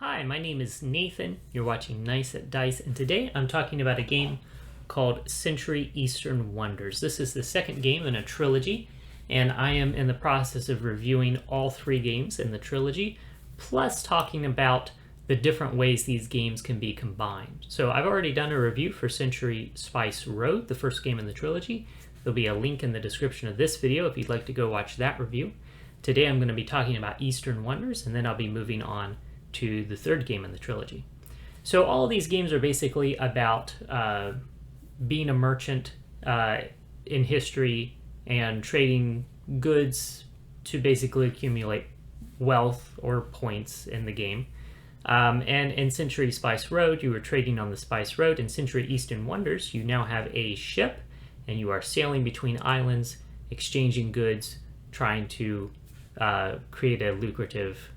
Hi, my name is Nathan. You're watching Nice at Dice, and today I'm talking about a game called Century Eastern Wonders. This is the second game in a trilogy, and I am in the process of reviewing all three games in the trilogy, plus talking about the different ways these games can be combined. So I've already done a review for Century Spice Road, the first game in the trilogy. There'll be a link in the description of this video if you'd like to go watch that review. Today I'm going to be talking about Eastern Wonders, and then I'll be moving on to the third game in the trilogy. So all of these games are basically about being a merchant in history and trading goods to basically accumulate wealth or points in the game. And in Century Spice Road, you were trading on the Spice Road. In Century Eastern Wonders, you now have a ship and you are sailing between islands, exchanging goods, trying to create a lucrative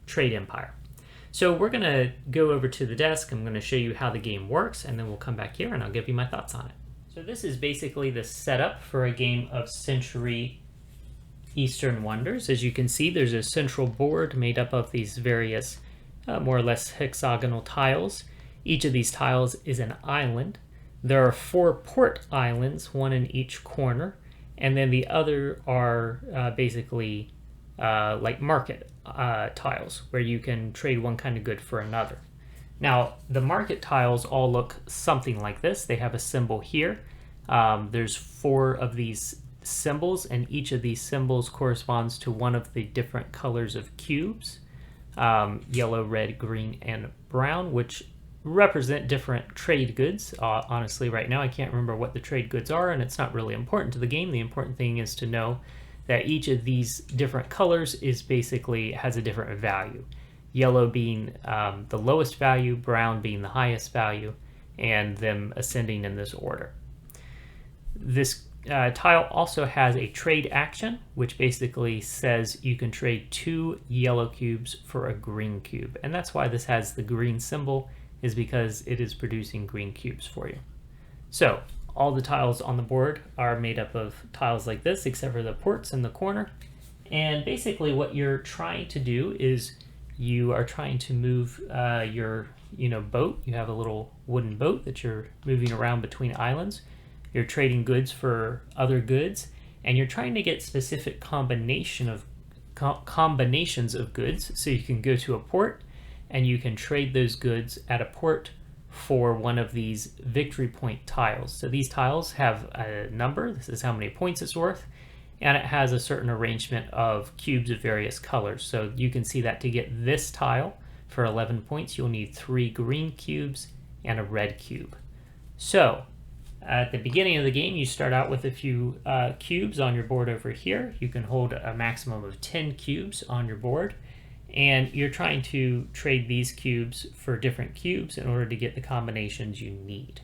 trade empire. So we're going to go over to the desk. I'm going to show you how the game works, and then we'll come back here and I'll give you my thoughts on it. So this is basically the setup for a game of Century Eastern Wonders. As you can see, there's a central board made up of these various more or less hexagonal tiles. Each of these tiles is an island. There are 4 port islands, one in each corner, and then the other are basically like market tiles where you can trade one kind of good for another. Now the market tiles all look something like this. They have a symbol here. There's 4 of these symbols, and each of these symbols corresponds to one of the different colors of cubes, yellow, red, green, and brown, which represent different trade goods. Honestly, right now I can't remember what the trade goods are, and it's not really important to the game. The important thing is to know that each of these different colors is basically has a different value. Yellow being the lowest value, brown being the highest value, and them ascending in this order. This tile also has a trade action, which basically says you can trade 2 yellow cubes for a green cube. And that's why this has the green symbol, is because it is producing green cubes for you. So all the tiles on the board are made up of tiles like this, except for the ports in the corner. And basically what you're trying to do is you are trying to move your boat. You have a little wooden boat that you're moving around between islands. You're trading goods for other goods, and you're trying to get specific combinations of goods, so you can go to a port and you can trade those goods at a port for one of these victory point tiles. So these tiles have a number. This is how many points it's worth, and it has a certain arrangement of cubes of various colors. So you can see that to get this tile for 11 points, you'll need 3 green cubes and a red cube. So at the beginning of the game, you start out with a few cubes on your board over here. You can hold a maximum of 10 cubes on your board, and you're trying to trade these cubes for different cubes in order to get the combinations you need.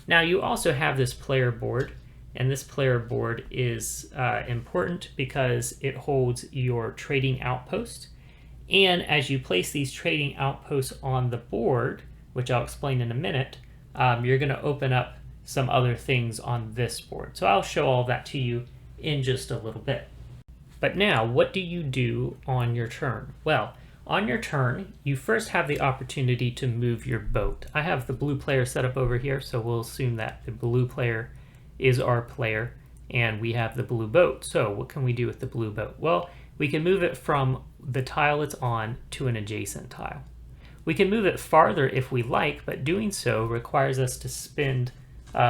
Now you also have this player board, and this player board is important because it holds your trading outpost. And as you place these trading outposts on the board, which I'll explain in a minute, you're going to open up some other things on this board. So I'll show all that to you in just a little bit. But now, what do you do on your turn? Well, on your turn, you first have the opportunity to move your boat. I have the blue player set up over here, so we'll assume that the blue player is our player, and we have the blue boat. So what can we do with the blue boat? Well, we can move it from the tile it's on to an adjacent tile. We can move it farther if we like, but doing so requires us to spend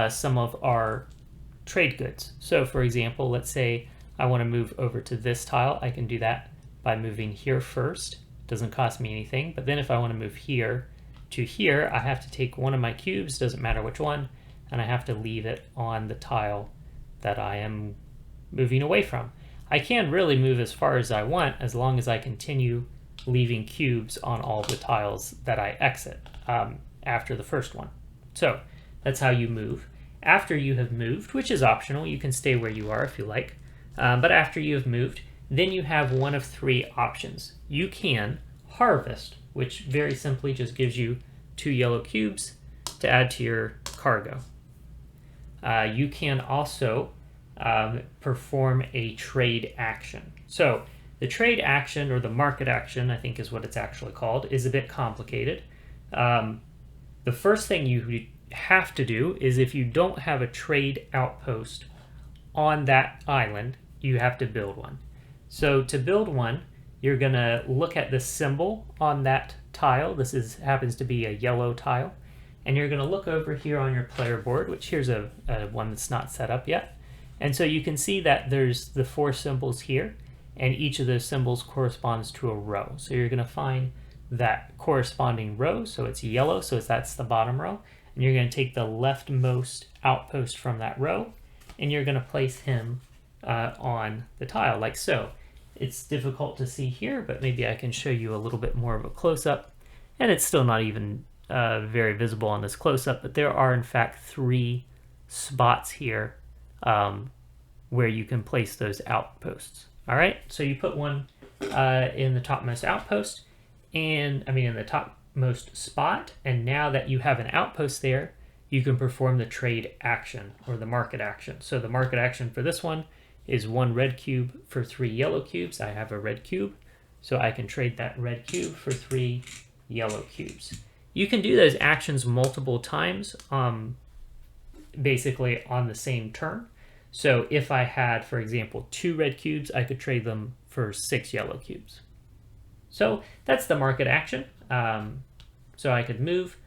some of our trade goods. So for example, let's say I want to move over to this tile. I can do that by moving here first. Doesn't cost me anything. But then if I want to move here to here, I have to take one of my cubes, doesn't matter which one, and I have to leave it on the tile that I am moving away from. I can really move as far as I want as long as I continue leaving cubes on all the tiles that I exit after the first one. So that's how you move. After you have moved, which is optional, you can stay where you are if you like. But after you have moved, then you have one of 3 options. You can harvest, which very simply just gives you 2 yellow cubes to add to your cargo. You can also perform a trade action. So The trade action, or the market action, I think is what it's actually called, is a bit complicated. The first thing you have to do is, if you don't have a trade outpost on that island, you have to build one. So to build one, you're going to look at the symbol on that tile. This happens to be a yellow tile. And you're going to look over here on your player board, which here's a one that's not set up yet. And so you can see that there's the 4 symbols here, and each of those symbols corresponds to a row. So you're going to find that corresponding row, so it's yellow, so that's the bottom row. And you're going to take the leftmost outpost from that row, and you're going to place him on the tile, like so. It's difficult to see here, but maybe I can show you a little bit more of a close-up. And it's still not even very visible on this close-up, but there are in fact 3 spots here where you can place those outposts. All right, so you put one in the topmost outpost, in the topmost spot, and now that you have an outpost there, you can perform the trade action, or the market action. So the market action for this one is 1 red cube for 3 yellow cubes. I have a red cube, so I can trade that red cube for 3 yellow cubes. You can do those actions multiple times, basically on the same turn. So if I had, for example, 2 red cubes, I could trade them for 6 yellow cubes. So that's the market action. So I could move,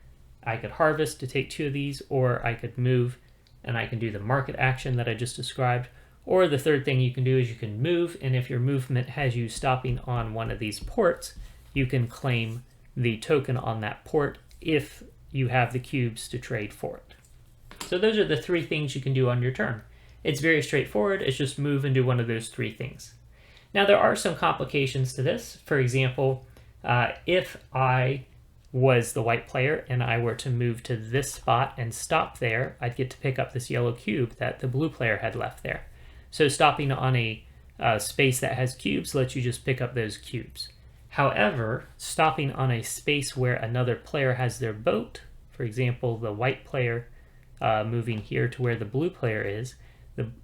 I could harvest to take 2 of these, or I could move and I can do the market action that I just described. Or the third thing you can do is you can move, and if your movement has you stopping on one of these ports, you can claim the token on that port if you have the cubes to trade for it. So those are the 3 things you can do on your turn. It's very straightforward. It's just move and do one of those 3 things. Now there are some complications to this. For example, if I was the white player and I were to move to this spot and stop there, I'd get to pick up this yellow cube that the blue player had left there. So stopping on a space that has cubes lets you just pick up those cubes. However, stopping on a space where another player has their boat, for example, the white player moving here to where the blue player is,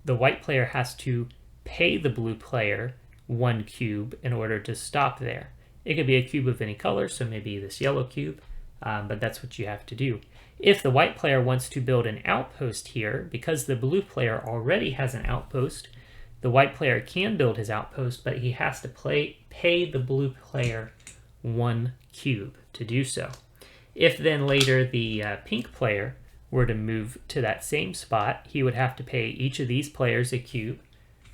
the white player has to pay the blue player 1 cube in order to stop there. It could be a cube of any color, so maybe this yellow cube, but that's what you have to do. If the white player wants to build an outpost here, because the blue player already has an outpost, the white player can build his outpost, but he has to pay the blue player 1 cube to do so. If then later the pink player were to move to that same spot, he would have to pay each of these players a cube.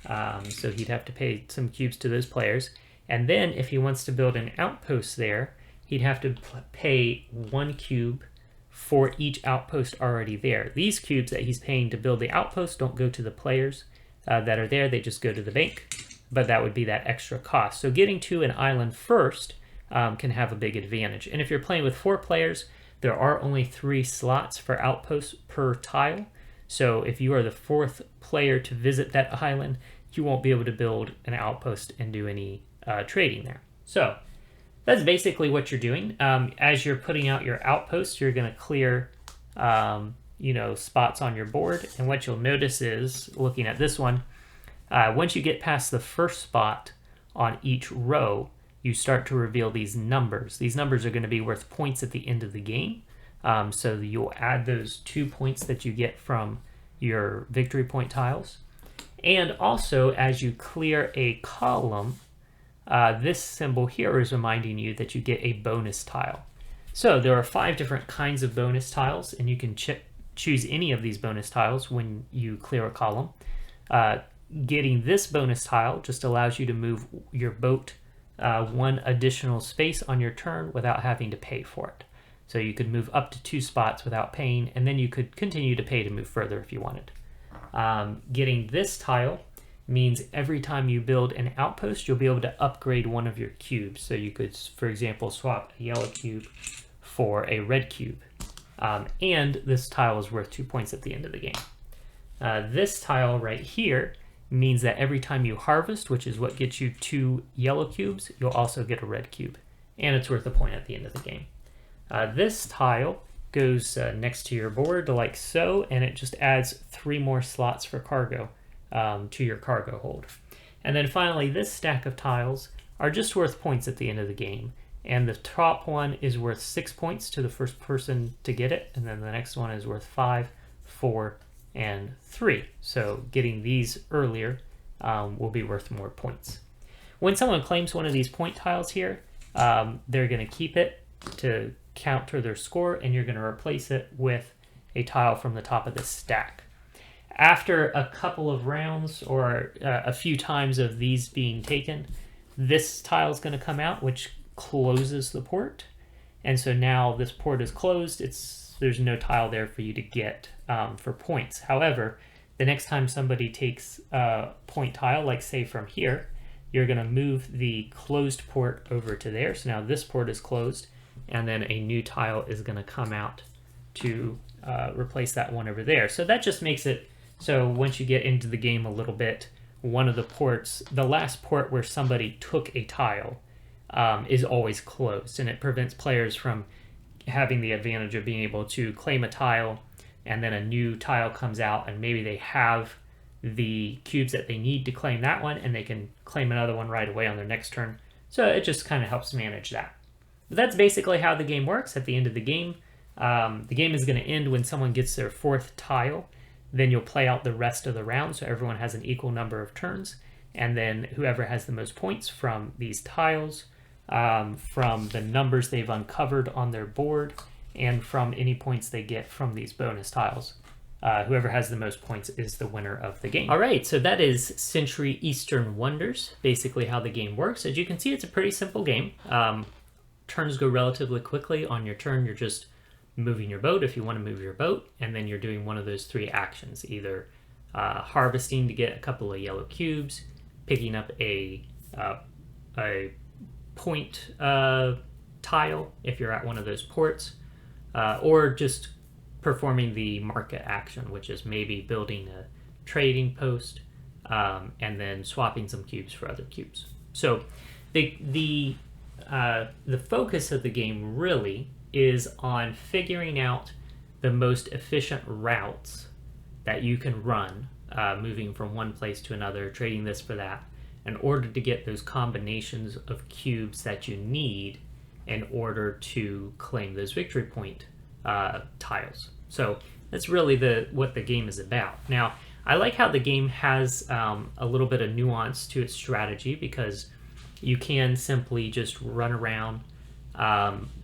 So he'd have to pay some cubes to those players. And then if he wants to build an outpost there, he'd have to pay 1 cube for each outpost already there. These cubes that he's paying to build the outpost don't go to the players that are there, they just go to the bank, but that would be that extra cost. So getting to an island first can have a big advantage. And if you're playing with 4 players, there are only 3 slots for outposts per tile. So if you are the 4th player to visit that island, you won't be able to build an outpost and do any trading there. So that's basically what you're doing. As you're putting out your outposts, you're going to clear spots on your board. And what you'll notice is, looking at this one, once you get past the first spot on each row, you start to reveal these numbers. These numbers are going to be worth points at the end of the game. So you'll add those 2 points that you get from your victory point tiles. And also, as you clear a column, this symbol here is reminding you that you get a bonus tile. So there are 5 different kinds of bonus tiles, and you can choose any of these bonus tiles when you clear a column. Getting this bonus tile just allows you to move your boat 1 additional space on your turn without having to pay for it. So you could move up to 2 spots without paying, and then you could continue to pay to move further if you wanted. Getting this tile means every time you build an outpost, you'll be able to upgrade one of your cubes. So you could, for example, swap a yellow cube for a red cube. And this tile is worth 2 points at the end of the game. This tile right here means that every time you harvest, which is what gets you 2 yellow cubes, you'll also get a red cube. And it's worth a point at the end of the game. This tile goes next to your board like so, and it just adds 3 more slots for cargo to your cargo hold. And then finally, this stack of tiles are just worth points at the end of the game. And the top one is worth 6 points to the first person to get it. And then the next one is worth 5, 4, and 3. So getting these earlier will be worth more points. When someone claims one of these point tiles here, they're going to keep it to counter their score, and you're going to replace it with a tile from the top of the stack. After a couple of rounds or a few times of these being taken, this tile is going to come out, which closes the port. And so now this port is closed. There's no tile there for you to get for points. However, the next time somebody takes a point tile, like say from here, you're going to move the closed port over to there. So now this port is closed, and then a new tile is going to come out to replace that one over there. So that just makes it so once you get into the game a little bit, one of the ports, the last port where somebody took a tile, is always closed, and it prevents players from having the advantage of being able to claim a tile, and then a new tile comes out, and maybe they have the cubes that they need to claim that one, and they can claim another one right away on their next turn. So it just kind of helps manage that. But that's basically how the game works. At the end of the game is going to end when someone gets their 4th tile. Then you'll play out the rest of the round, so everyone has an equal number of turns, and then whoever has the most points from these tiles, from the numbers they've uncovered on their board, and from any points they get from these bonus tiles. Whoever has the most points is the winner of the game. All right, so that is Century Eastern Wonders, basically how the game works. As you can see, it's a pretty simple game. Turns go relatively quickly. On your turn, you're just moving your boat if you want to move your boat, and then you're doing one of those 3 actions, either harvesting to get a couple of yellow cubes, picking up a point tile if you're at one of those ports, or just performing the market action, which is maybe building a trading post and then swapping some cubes for other cubes. So the focus of the game really is on figuring out the most efficient routes that you can run, moving from one place to another, trading this for that, in order to get those combinations of cubes that you need in order to claim those victory point tiles. So that's really what the game is about. Now, I like how the game has a little bit of nuance to its strategy, because you can simply just run around,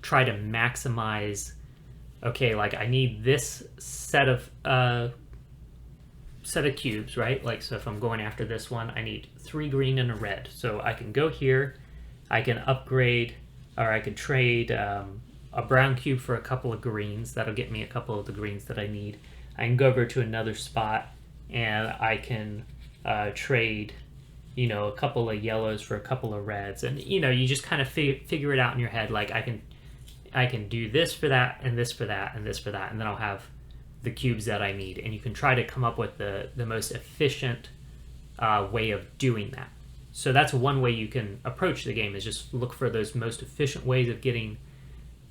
try to maximize, okay, like I need this set of cubes, right? Like, so if I'm going after this one, I need 3 green and a red. So I can go here, I can upgrade, or I can trade a brown cube for a couple of greens. That'll get me a couple of the greens that I need. I can go over to another spot, and I can trade, a couple of yellows for a couple of reds. And, you just kind of figure it out in your head. Like, I can do this for that, and this for that, and this for that, and then I'll have the cubes that I need. And you can try to come up with the most efficient way of doing that. So that's one way you can approach the game, is just look for those most efficient ways of getting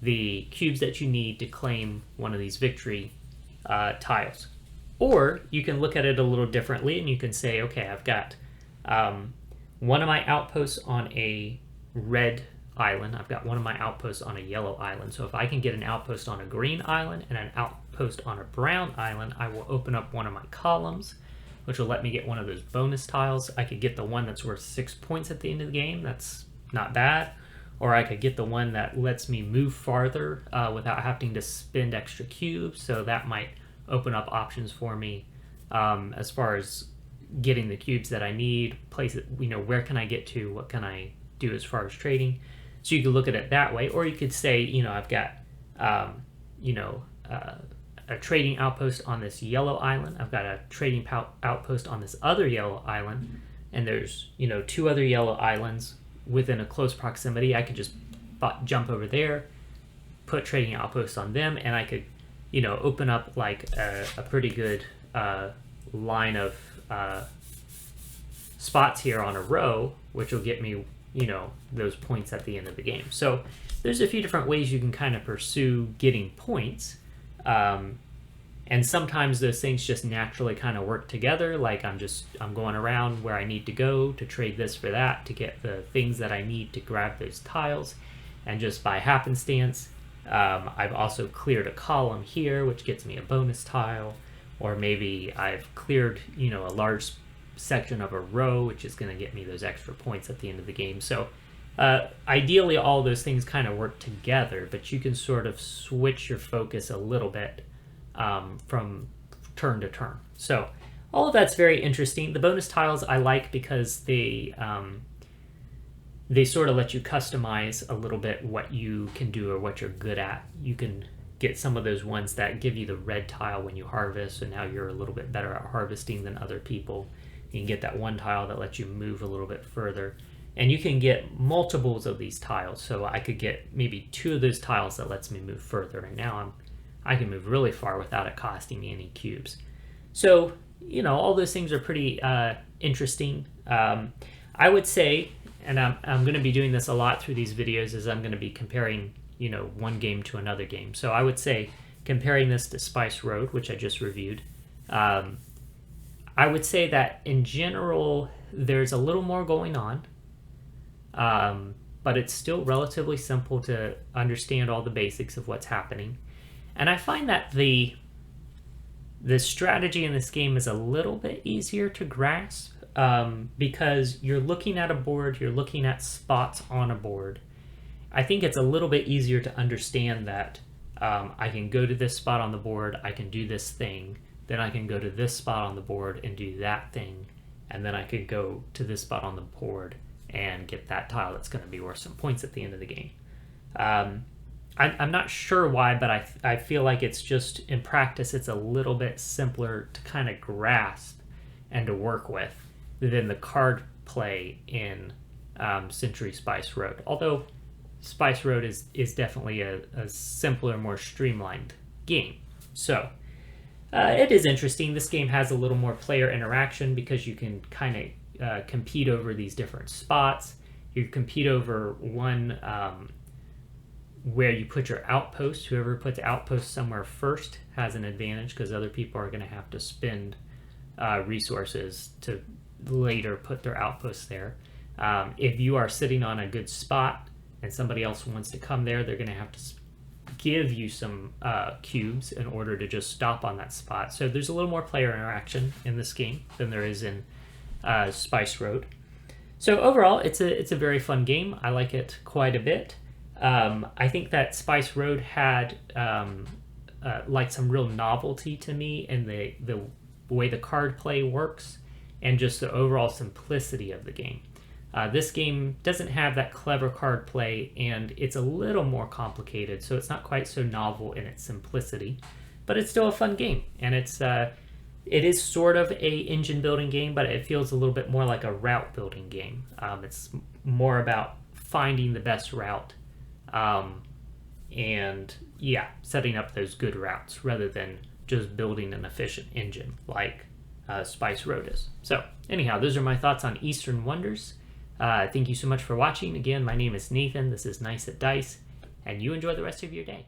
the cubes that you need to claim one of these victory tiles. Or you can look at it a little differently, and you can say, okay, I've got one of my outposts on a red island. I've got one of my outposts on a yellow island. So if I can get an outpost on a green island and an outpost on a brown island, I will open up one of my columns, which will let me get one of those bonus tiles. I could get the one that's worth 6 points at the end of the game. That's not bad. Or I could get the one that lets me move farther without having to spend extra cubes. So that might open up options for me as far as getting the cubes that I need, place it, where can I get to, what can I do as far as trading. So you could look at it that way, or you could say, I've got, a trading outpost on this yellow island. I've got a trading outpost on this other yellow island, and there's, 2 other yellow islands within a close proximity. I could just jump over there, put trading outposts on them, and I could, open up like a pretty good line of spots here on a row, which will get me, those points at the end of the game. So there's a few different ways you can kind of pursue getting points. And sometimes those things just naturally kind of work together. Like I'm going around where I need to go to trade this for that to get the things that I need to grab those tiles. And just by happenstance, I've also cleared a column here, which gets me a bonus tile. Or maybe I've cleared, a large section of a row, which is going to get me those extra points at the end of the game. So ideally, all those things kind of work together, but you can sort of switch your focus a little bit from turn to turn. So all of that's very interesting. The bonus tiles I like because they sort of let you customize a little bit what you can do or what you're good at. You can get some of those ones that give you the red tile when you harvest, and now you're a little bit better at harvesting than other people. You can get that one tile that lets you move a little bit further. And you can get multiples of these tiles. So I could get maybe 2 of those tiles that lets me move further. And now I can move really far without it costing me any cubes. So, all those things are pretty interesting. I would say, and I'm going to be doing this a lot through these videos, is I'm going to be comparing, one game to another game. So I would say comparing this to Spice Road, which I just reviewed, I would say that in general, there's a little more going on. But it's still relatively simple to understand all the basics of what's happening. And I find that the strategy in this game is a little bit easier to grasp because you're looking at a board, you're looking at spots on a board. I think it's a little bit easier to understand that I can go to this spot on the board, I can do this thing, then I can go to this spot on the board and do that thing, and then I could go to this spot on the board and get that tile that's going to be worth some points at the end of the game. I'm not sure why, but I feel like it's just, in practice, it's a little bit simpler to kind of grasp and to work with than the card play in Century Spice Road. Although Spice Road is definitely a simpler, more streamlined game. So it is interesting. This game has a little more player interaction because you can kind of compete over these different spots. You compete over one where you put your outpost. Whoever puts outpost somewhere first has an advantage because other people are going to have to spend resources to later put their outposts there. If you are sitting on a good spot and somebody else wants to come there, they're going to have to give you some cubes in order to just stop on that spot. So there's a little more player interaction in this game than there is in Spice Road. So overall, it's a very fun game. I like it quite a bit. I think that Spice Road had like some real novelty to me in the way the card play works and just the overall simplicity of the game. This game doesn't have that clever card play, and it's a little more complicated, so it's not quite so novel in its simplicity, but it's still a fun game, and it is sort of a engine building game, but it feels a little bit more like a route building game. It's more about finding the best route and setting up those good routes rather than just building an efficient engine like Spice Road is. So anyhow, those are my thoughts on Eastern Wonders. Thank you so much for watching. Again, my name is Nathan. This is Nice at Dice, and you enjoy the rest of your day.